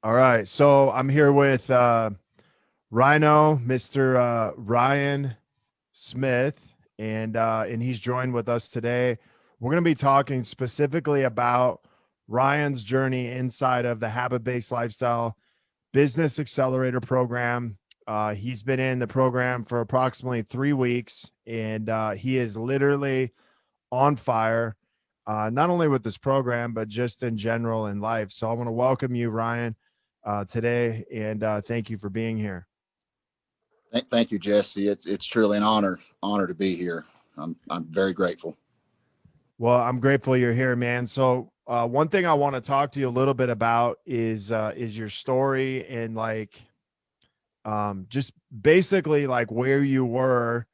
All right. So I'm here with Rhino, Mr. Ryan Smith, and he's joined with us today. We're going to be talking specifically about Ryan's journey inside of the habit-based lifestyle business accelerator program. He's been in the program for approximately 3 weeks, and he is literally on fire, not only with this program, but just in general in life. So I want to welcome you, Ryan, today, and thank you for being here. Thank you, Jesse. It's truly an honor to be here. I'm very grateful. Well, I'm grateful you're here, man. So one thing I want to talk to you a little bit about is your story and just basically like where you were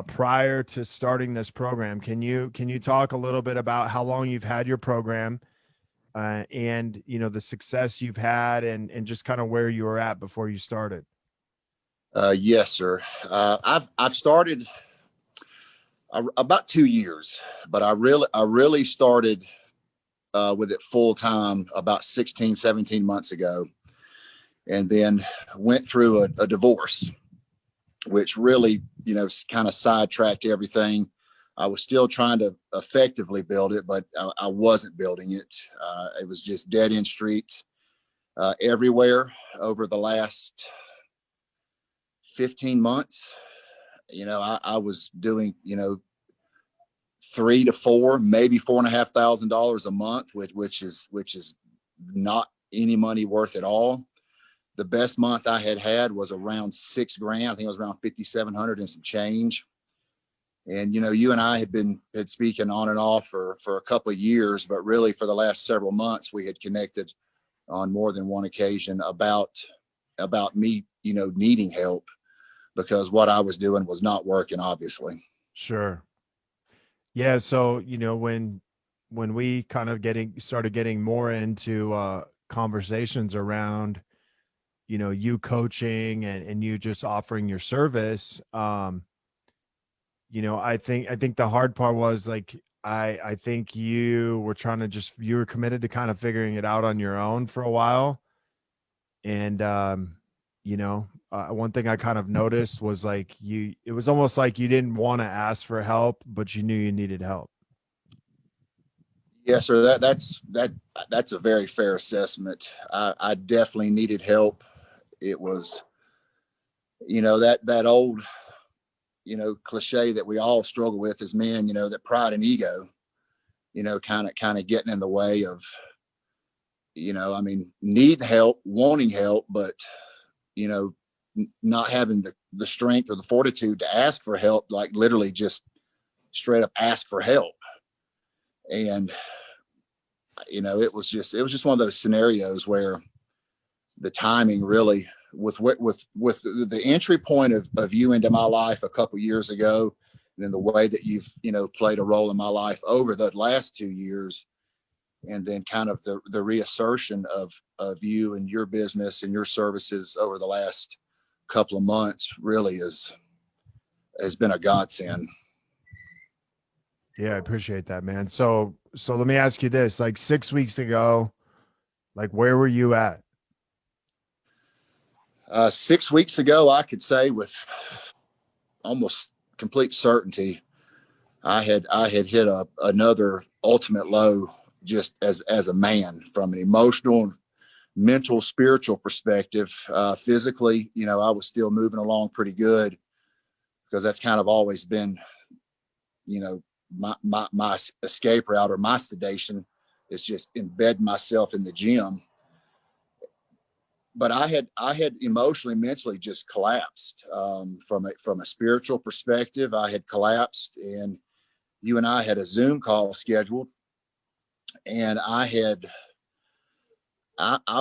prior to starting this program. Can you talk a little bit about how long you've had your program, and the success you've had, and just kind of where you were at before you started? Yes, sir. I've started about 2 years, but I really started with it full time about 16, 17 months ago, and then went through a divorce, which really kind of sidetracked everything. I was still trying to effectively build it, but I wasn't building it. It was just dead end streets everywhere over the last 15 months. I was doing, 3 to 4, maybe $4,500 a month, which is not any money worth at all. The best month I had was around $6,000. I think it was around 5,700 and some change. And you and I had speaking on and off for a couple of years, but really for the last several months we had connected on more than one occasion about me, needing help, because what I was doing was not working, obviously. Sure. Yeah. So when we kind of started getting more into conversations around you coaching and you just offering your service, I think the hard part was like I think you were committed to kind of figuring it out on your own for a while. And one thing I kind of noticed was like it was almost like you didn't want to ask for help, but you knew you needed help. Yes, sir. That's a very fair assessment. I definitely needed help. It was, that old, cliche that we all struggle with as men, that pride and ego, kind of getting in the way of, needing help, wanting help, but, not having the strength or the fortitude to ask for help, like literally just straight up ask for help. And, it was just one of those scenarios where the timing really, with the entry point of you into my life a couple years ago, and then the way that you've played a role in my life over the last 2 years, and then kind of the reassertion of you and your business and your services over the last couple of months really has been a godsend. Yeah, I appreciate that, man. So let me ask you this: like 6 weeks ago, like where were you at? 6 weeks ago, I could say with almost complete certainty, I had hit another ultimate low, just as a man, from an emotional, mental, spiritual perspective. Physically, I was still moving along pretty good, because that's kind of always been, my escape route, or my sedation, is just embed myself in the gym. But I had emotionally, mentally just collapsed. From a spiritual perspective, I had collapsed, and you and I had a Zoom call scheduled, and I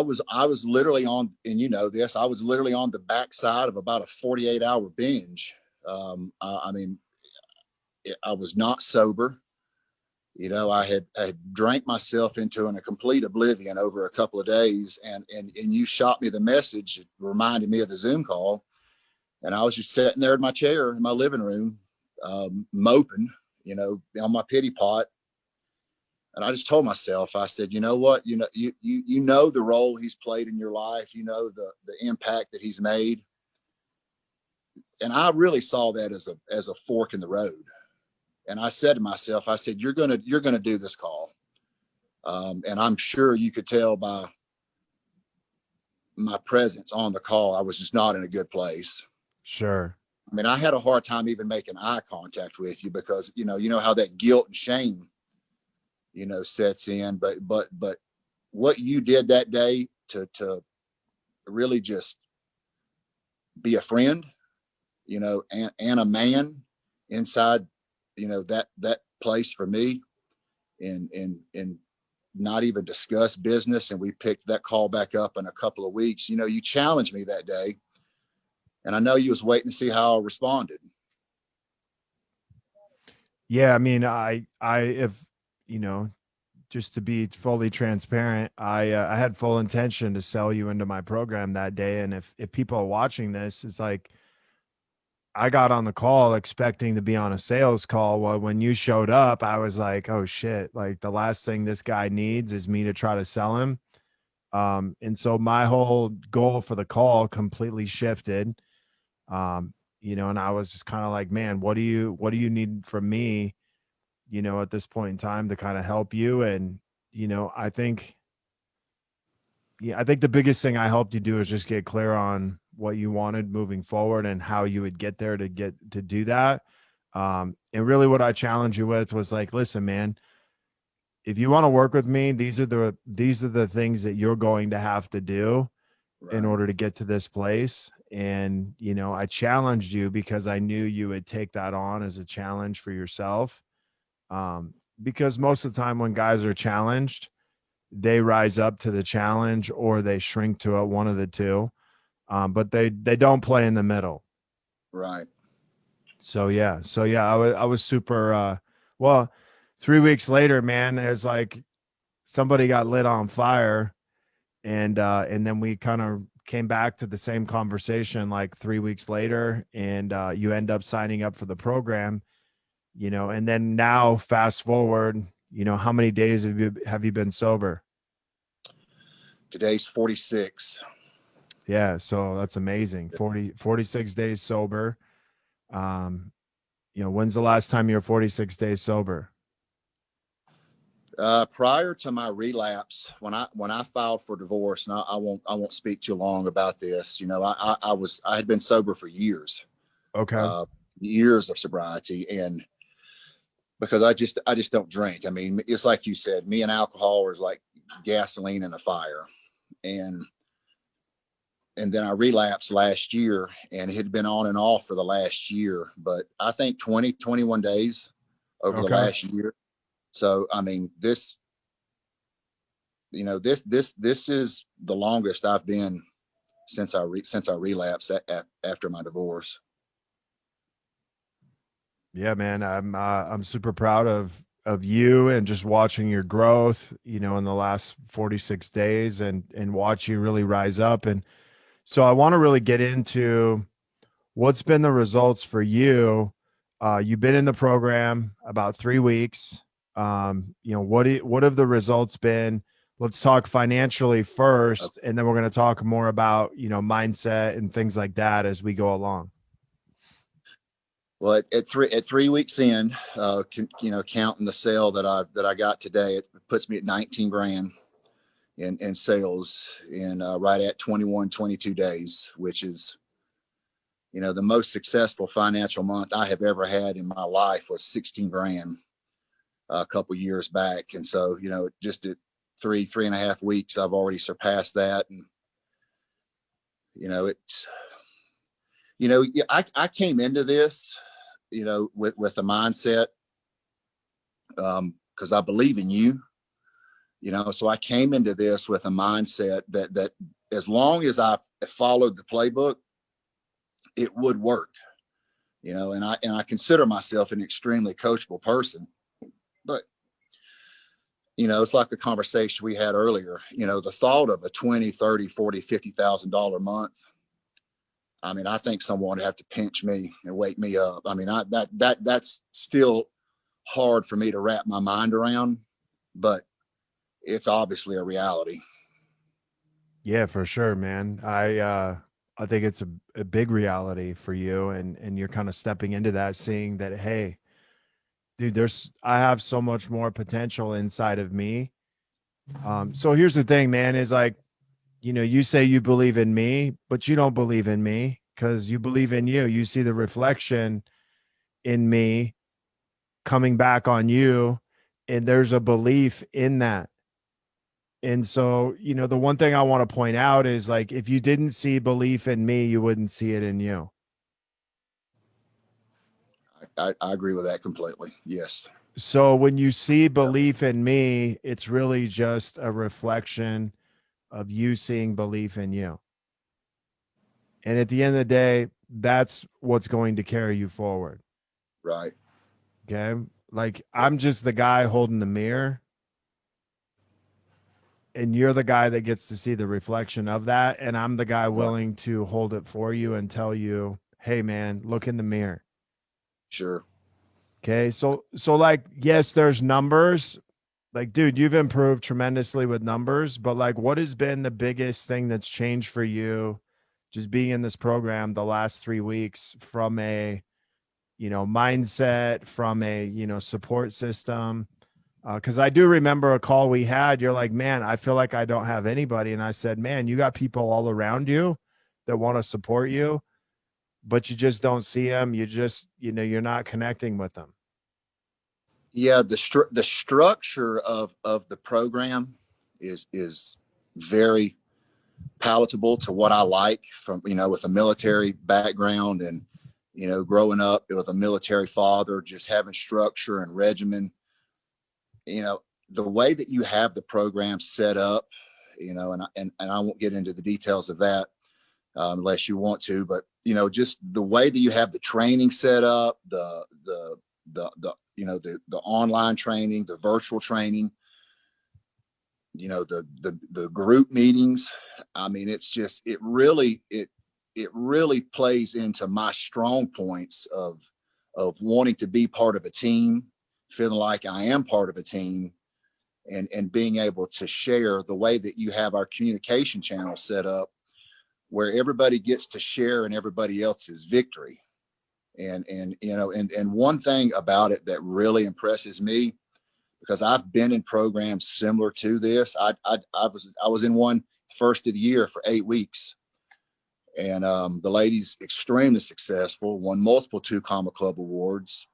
was literally on, and this, I was literally on the backside of about a 48-hour binge. I mean, I was not sober. I had drank myself into a complete oblivion over a couple of days, and you shot me the message. It reminded me of the Zoom call, and I was just sitting there in my chair in my living room, moping, on my pity pot, And I just told myself, I said, you know what, you know the role he's played in your life, you know the impact that he's made. And I really saw that as a fork in the road. And I said to myself, I said, you're gonna do this call. And I'm sure you could tell by my presence on the call, I was just not in a good place. Sure. I mean, I had a hard time even making eye contact with you because, you know how that guilt and shame, sets in. But what you did that day to really just be a friend, and a man inside, that place for me, and not even discuss business. And we picked that call back up in a couple of weeks. You challenged me that day, and I know you was waiting to see how I responded. Yeah. I mean, if, just to be fully transparent, I had full intention to sell you into my program that day. And if people are watching this, it's like, I got on the call expecting to be on a sales call. Well, when you showed up, I was like, oh shit, like the last thing this guy needs is me to try to sell him. And so my whole goal for the call completely shifted. And I was just kind of like, man, what do you need from me, at this point in time to kind of help you? And, I think, yeah, I think the biggest thing I helped you do is just get clear on what you wanted moving forward and how you would get there to do that. And really what I challenged you with was like, listen, man, if you want to work with me, these are the things that you're going to have to do in Right. order to get to this place. And, I challenged you because I knew you would take that on as a challenge for yourself. Because most of the time when guys are challenged, they rise up to the challenge or they shrink to it, one of the two. But they don't play in the middle. Right. So yeah, I was super. Well, 3 weeks later, man, it's like somebody got lit on fire, and then we kind of came back to the same conversation like 3 weeks later, and you end up signing up for the program, and then now fast forward, how many days have you been sober? Today's 46. Yeah, so that's amazing. 46 days sober. Um, when's the last time you were 46 days sober? Prior to my relapse, when I filed for divorce, and I won't speak too long about this. I had been sober for years, Okay. uh, years of sobriety, and because I just don't drink. I mean, it's like you said, me and alcohol is like gasoline in a fire, and then I relapsed last year, and it had been on and off for the last year, but I think 21 days over the Okay. last year. So I mean, this is the longest I've been since I relapsed after my divorce. Yeah, man. I'm super proud of you and just watching your growth, in the last 46 days and watch you really rise up. And so I want to really get into what's been the results for you. You've been in the program about 3 weeks. What have the results been? Let's talk financially first, and then we're going to talk more about, mindset and things like that as we go along. Well, at 3 weeks in, counting the sale that I got today, it puts me at 19 grand in sales in right at 22 days, which is, the most successful financial month I have ever had in my life was 16 grand a couple years back. And so, just at 3.5 weeks, I've already surpassed that. And, it's, I came into this, with a mindset, because I believe in you, so I came into this with a mindset that as long as I followed the playbook, it would work, and I consider myself an extremely coachable person. But, it's like the conversation we had earlier, the thought of a 20, 30, 40, $50,000 month. I mean, I think someone would have to pinch me and wake me up. I mean, that's still hard for me to wrap my mind around. but it's obviously a reality. Yeah, for sure, man. I think it's a big reality for you, and you're kind of stepping into that, seeing that, hey, dude, I have so much more potential inside of me. So here's the thing, man, is like, you say you believe in me, but you don't believe in me because you believe in you. You see the reflection in me coming back on you, and there's a belief in that. And so, the one thing I want to point out is like, if you didn't see belief in me, you wouldn't see it in you. I agree with that completely. Yes. So when you see belief in me, it's really just a reflection of you seeing belief in you. And at the end of the day, that's what's going to carry you forward. Right. Okay. Like, Yep. I'm just the guy holding the mirror, and you're the guy that gets to see the reflection of that. And I'm the guy Right. willing to hold it for you and tell you, hey, man, look in the mirror. Sure. Okay. So like, yes, there's numbers. Like, dude, you've improved tremendously with numbers, but like, what has been the biggest thing that's changed for you just being in this program the last 3 weeks from a, mindset, from a, support system? Because I do remember a call we had. You're like, man, I feel like I don't have anybody. And I said, man, you got people all around you that want to support you, but you just don't see them. You just, you're not connecting with them. Yeah. The structure of the program is very palatable to what I like from, with a military background and, growing up with a military father, just having structure and regimen, you know, the way that you have the program set up, and I won't get into the details of that unless you want to, but, just the way that you have the training set up, the online training, the virtual training, the group meetings. I mean, it really plays into my strong points of wanting to be part of a team, feeling like I am part of a team, and being able to share the way that you have our communication channel set up, where everybody gets to share in everybody else's victory. And one thing about it that really impresses me, because I've been in programs similar to this. I was in one first of the year for 8 weeks, and the lady's extremely successful, won multiple Two Comma Club awards.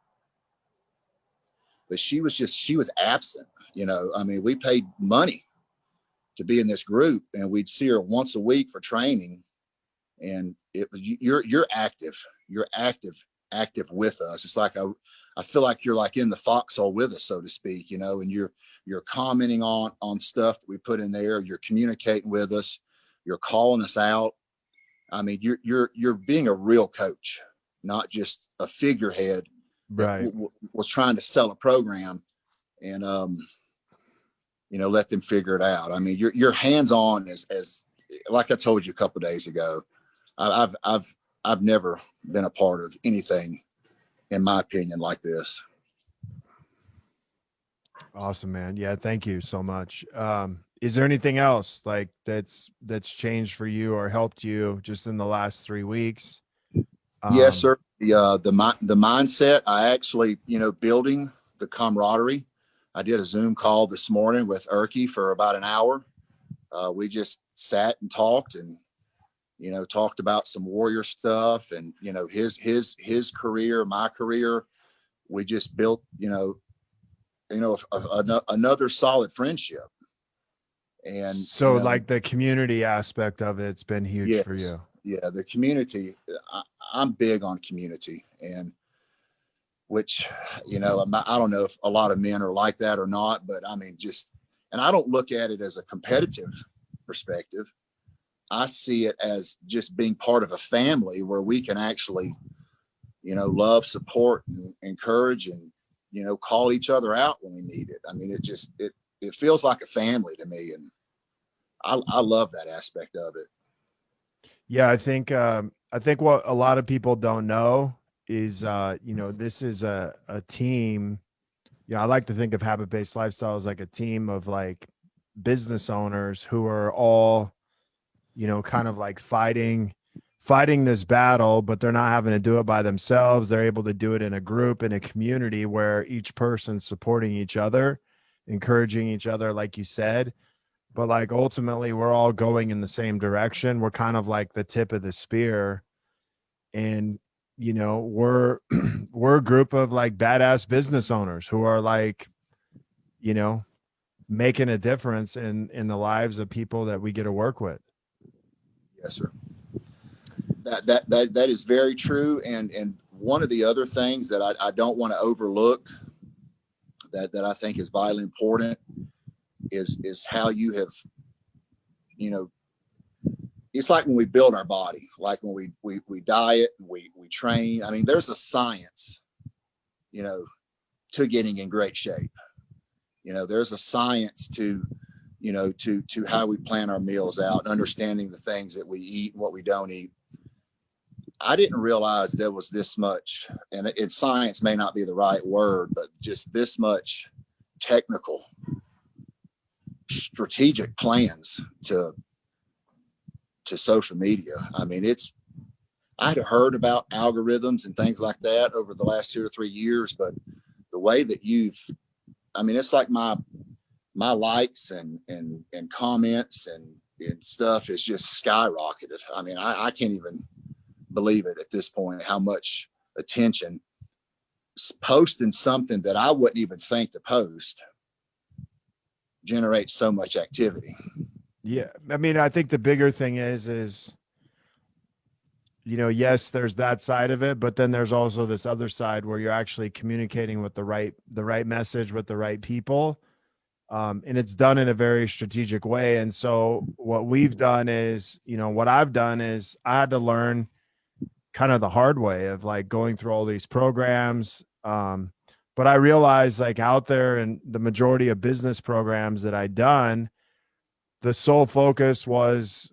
But she was absent. I mean, we paid money to be in this group, and we'd see her once a week for training. And it was you're active, active with us. It's like I feel like you're like in the foxhole with us, so to speak, and you're commenting on stuff that we put in there. You're communicating with us. You're calling us out. I mean, you're being a real coach, not just a figurehead that Right. was trying to sell a program and let them figure it out. I mean, you're hands on as like I told you a couple of days ago. I've never been a part of anything, in my opinion, like this. Awesome, man. Yeah, thank you so much. Is there anything else like that's changed for you or helped you just in the last 3 weeks? Yes, Um, sir. The mindset. I actually, building the camaraderie. I did a Zoom call this morning with Erky for about an hour. We just sat and talked, and talked about some warrior stuff, and his career, my career. We just built, another solid friendship. And so like the community aspect of it's been huge for yes, you. yeah, the community. I'm big on community, and which, I don't know if a lot of men are like that or not, but I mean, and I don't look at it as a competitive perspective. I see it as just being part of a family where we can actually, love, support, and encourage, and, call each other out when we need it. I mean, it feels like a family to me. And I love that aspect of it. Yeah, I think what a lot of people don't know is this is a team Yeah, I like to think of habit-based lifestyle as like a team of like business owners who are all, kind of like fighting this battle, but they're not having to do it by themselves. They're able to do it in a group, in a community where each person's supporting each other, encouraging each other, like you said. But like ultimately, we're all going in the same direction. We're kind of like the tip of the spear. And, we're we're a group of like badass business owners who are like, you know, making a difference in the lives of people that we get to work with. Yes, sir. That is very true. And one of the other things that I don't want to overlook that I think is vitally important is how you have, you know, it's like when we build our body, like when we diet and we train. I mean, there's a science, you know, to getting in great shape. There's a science to, to how we plan our meals out and understanding the things that we eat and what we don't eat. I didn't realize there was this much, and science may not be the right word, but just this much technical, strategic plans to social media. I mean, I had heard about algorithms and things like that over the last 2 or 3 years, but the way that it's like my likes and comments and stuff is just skyrocketed. I mean, I can't even believe it at this point, how much attention posting something that I wouldn't even think to post generates so much activity. Yeah. I mean, I think the bigger thing is, yes, there's that side of it, but then there's also this other side where you're actually communicating with the right message with the right people. And it's done in a very strategic way. And so what we've done is, what I've done is I had to learn kind of the hard way of like going through all these programs. But I realized like out there and the majority of business programs that I'd done, the sole focus was,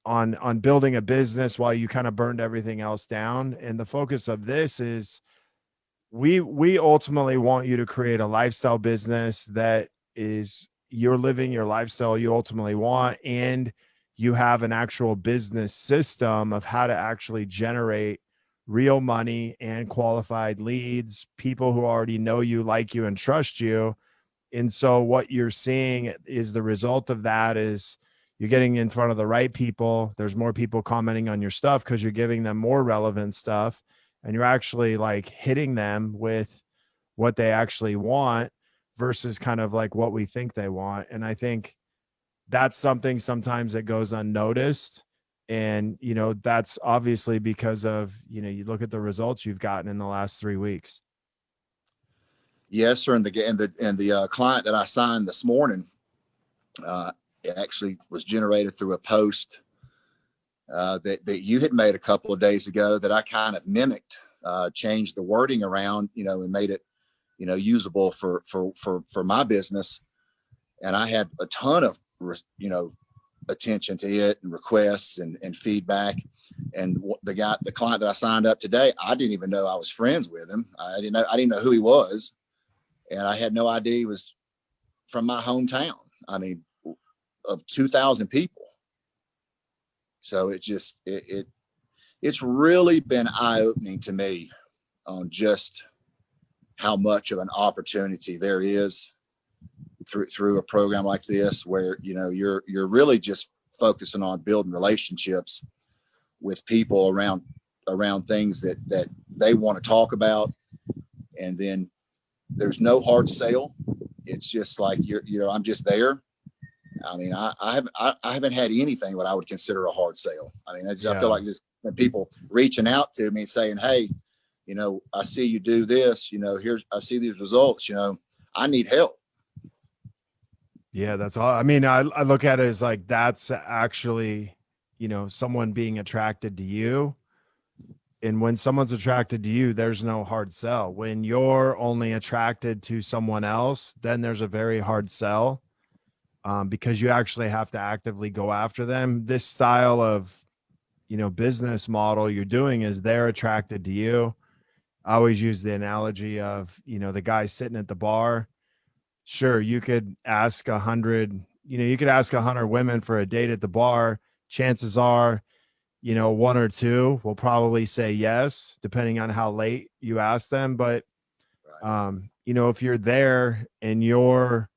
on building a business while you kind of burned everything else down. And the focus of this is we ultimately want you to create a lifestyle business that is you're living your lifestyle you ultimately want, and you have an actual business system of how to actually generate real money and qualified leads, people who already know you, like you, and trust you. And so what you're seeing is the result of that is you're getting in front of the right people. There's more people commenting on your stuff because you're giving them more relevant stuff, and you're actually like hitting them with what they actually want versus kind of like what we think they want. And I think that's something sometimes that goes unnoticed. And, that's obviously because of, you look at the results you've gotten in the last 3 weeks. Yes, sir. And the client that I signed this morning, it actually was generated through a post that you had made a couple of days ago that I kind of mimicked, changed the wording around, and made it, usable for my business. And I had a ton of, attention to it and requests and feedback. And the client that I signed up today, I didn't even know I was friends with him. I didn't know who he was. And I had no idea he was from my hometown. I mean, of 2,000 people. So it's really been eye-opening to me on just how much of an opportunity there is through a program like this, where you're really just focusing on building relationships with people around things that they want to talk about. And then there's no hard sale. It's just like I'm just there. I mean, I haven't had anything what I would consider a hard sale. I mean, I feel like just people reaching out to me saying, "Hey, I see you do this. I see these results. I need help." Yeah, that's all. I mean, I look at it as like that's actually, someone being attracted to you. And when someone's attracted to you, there's no hard sell. When you're only attracted to someone else, then there's a very hard sell, because you actually have to actively go after them. This style of, business model you're doing is they're attracted to you. I always use the analogy of, the guy sitting at the bar. Sure, you could ask 100, you could ask 100 women for a date at the bar. Chances are, one or two will probably say yes, depending on how late you ask them. But, Right. if you're there and you're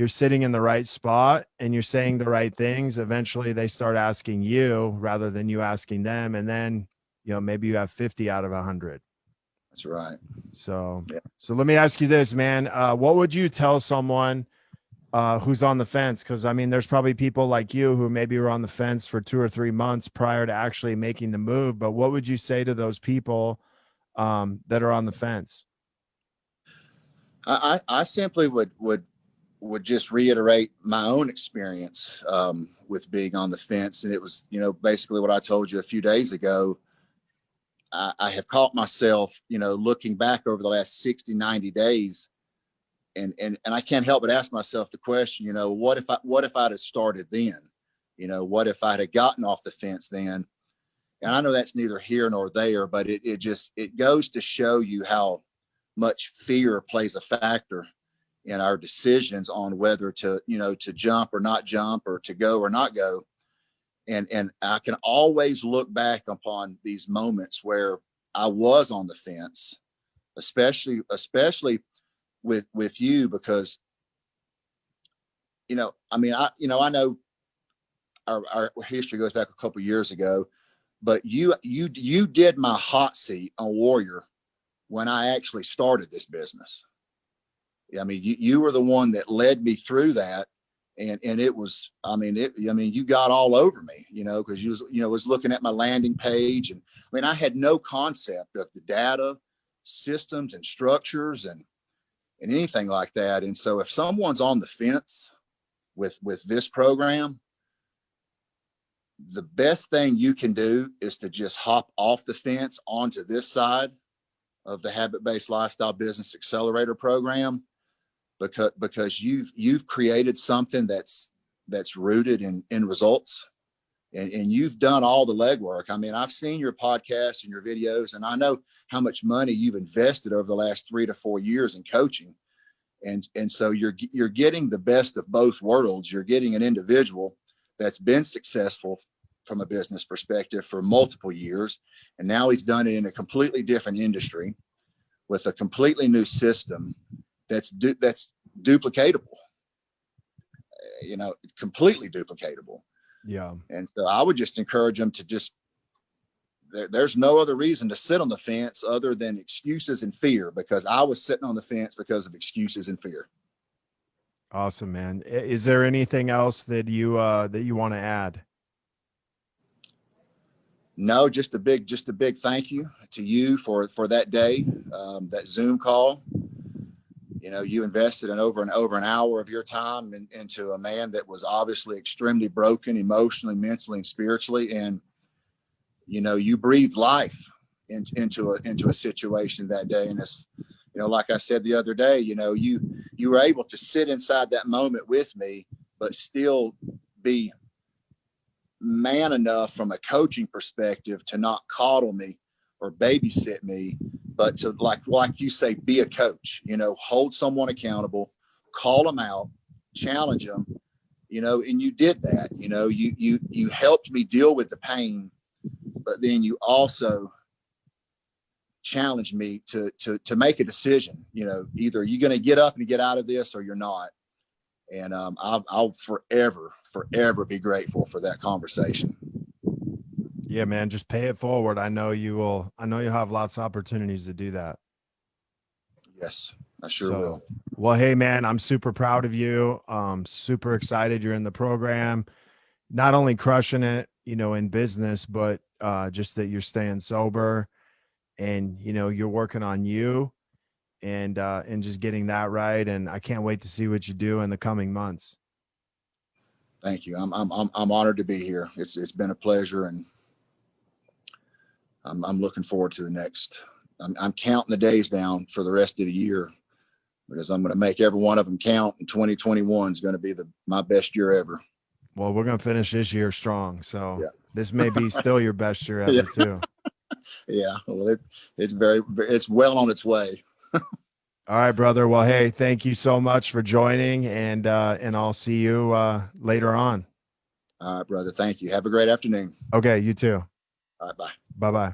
sitting in the right spot and you're saying the right things, eventually they start asking you rather than you asking them. And then, maybe you have 50 out of 100. That's right. So, Yeah. so let me ask you this, man. What would you tell someone who's on the fence? Because I mean, there's probably people like you who maybe were on the fence for 2 or 3 months prior to actually making the move. But what would you say to those people that are on the fence? I simply would just reiterate my own experience with being on the fence. And it was, basically what I told you a few days ago. I have caught myself, looking back over the last 60, 90 days. And I can't help but ask myself the question, what if I'd have started then? What if I'd have gotten off the fence then? And I know that's neither here nor there, but it goes to show you how much fear plays a factor in our decisions on whether to jump or not jump, or to go or not go. And I can always look back upon these moments where I was on the fence, especially with you, because I know our history goes back a couple of years ago, but you did my hot seat on Warrior when I actually started this business. I mean, you were the one that led me through that. And it was, you got all over me, because was looking at my landing page. And I mean, I had no concept of the data, systems and structures and anything like that. And so if someone's on the fence with this program, the best thing you can do is to just hop off the fence onto this side of the Habit-Based Lifestyle Business Accelerator Program, because you've created something that's rooted in results, and you've done all the legwork. I mean, I've seen your podcasts and your videos, and I know how much money you've invested over the last 3 to 4 years in coaching. And so you're getting the best of both worlds. You're getting an individual that's been successful from a business perspective for multiple years, and now he's done it in a completely different industry with a completely new system that's duplicatable, completely duplicatable. Yeah. And so I would just encourage them to there's no other reason to sit on the fence other than excuses and fear, because I was sitting on the fence because of excuses and fear. Awesome, man. Is there anything else that you want to add? No, just a big thank you to you for that day, that Zoom call. You invested in over an hour of your time into a man that was obviously extremely broken emotionally, mentally, and spiritually. And, you breathed life into a situation that day. And it's, like I said the other day, you were able to sit inside that moment with me, but still be man enough from a coaching perspective to not coddle me or babysit me, but to, like you say, be a coach, hold someone accountable, call them out, challenge them, and you did that. You helped me deal with the pain, but then you also challenged me to make a decision. Either you're going to get up and get out of this or you're not. And I'll forever be grateful for that conversation. Yeah, man, just pay it forward. I know you'll have lots of opportunities to do that. Yes, I sure will. Well, hey, man, I'm super proud of you. Super excited you're in the program, not only crushing it, in business, but just that you're staying sober and, you're working on you and just getting that right. And I can't wait to see what you do in the coming months. Thank you. I'm honored to be here. It's been a pleasure, and I'm looking forward to the next. I'm counting the days down for the rest of the year, because I'm going to make every one of them count. And 2021 is going to be my best year ever. Well, we're going to finish this year strong. So yeah. This may be still your best year ever too. Yeah, well, it's well on its way. All right, brother. Well, hey, thank you so much for joining, and I'll see you later on. All right, brother. Thank you. Have a great afternoon. Okay, you too. All right, bye. Bye bye.